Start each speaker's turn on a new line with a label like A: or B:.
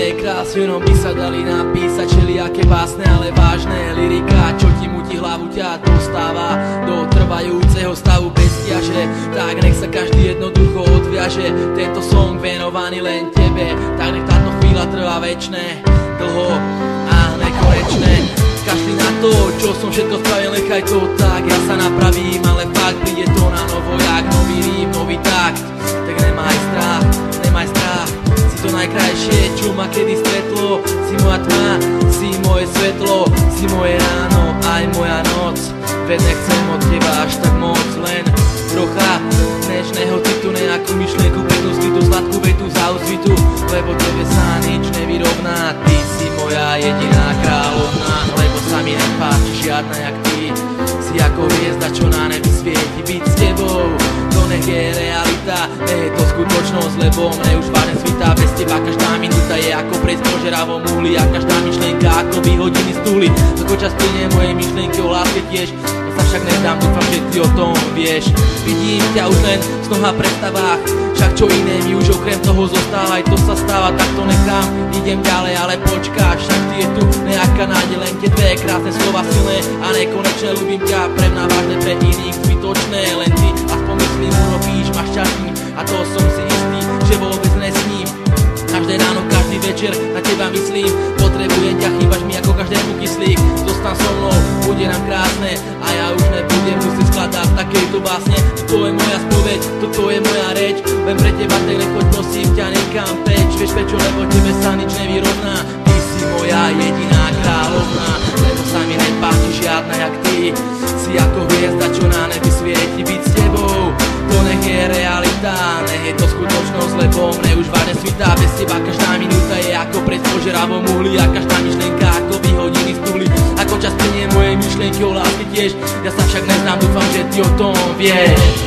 A: je krásne, no by sa dali napísať všelijaké básne, ale vážne lyrika, čo ti mutí hlavu, ťa dostáva do trvajúceho stavu bez ťaže. Tak nech sa každý jednoducho odviaže, tento song venovaný len tebe. Tak nech táto chvíľa trvá večné, dlho a nekonečné. Kašli na to, čo som všetko spravil, nechaj to tak, ja sa napravím, ale fakt príde to na novo, jak nový rým, nový takt. Tak nemaj strach, si to najkrajšie, čo ma kedy stretlo. Si moja tma, si moje svetlo, si moje ráno, aj moja noc. Veď nechcem od teba až tak moc, len trocha dnešného citu, nejakú myšlienku, peknú skrytú sladkú vetu z outfitu, lebo tebe sa nič nevyrovná. Ty si moja jediná kráľovná, lebo sa mi nepáči žiadna jak ty. Si ako hviezda, čo na nebi svieti, byť s tebou, to nech je realita, nech je to skutočnosť, lebo mne už vážne svitá. Bez teba každá minúta je ako prejsť po žeravom uhli a každá myšlienka ako by hodiny stúli. Ako čas plynie moje myšlienky o láske tiež, to sa však nezdám, dúfam, že ty o tom vieš. Vidím ťa už len v snách a predstavách, však čo iné mi už okrem toho zostáva. Aj to sa stáva, tak to nechám, idem ďalej, ale počkáš, však ty je tu nejaká nádej, len tie dve krásne slova silné a nekonečné. Ľúbim ťa, pre mňa vážne, pre iných zbytočné, len ty aspoň myslím urobíš ma šťastným a to som si istý, že vôbec nesním. Každé ráno, každý večer na teba myslím, potrebujem ťa, chýbaš mi ako každému kyslík. Zostan so mnou, bude nám krásne a ja už nebudem musieť skladať takejto básne. Toto je moja spoveď, toto je moja reč, len pre teba tak nechoď, prosím ťa, nekam preč. Vieš prečo, lebo tebe sa nič nevyrovná. Ty si moja jediná kráľovná, lebo sa mi nepáči žiadna jak ty. Si ako hviezda, čo na nebi svieti, byť s tebou, to nech je realita, nech je to skutočnosť, lebo mne už vážne svitá. Bez teba každá minúta je ako prejsť po žeravom uhli a každá myšlienka ako by hodiny stúli. Ako čas plynie moje myšlienky o láske tiež, ja sa však neznám, dúfam, že ty o tom vieš.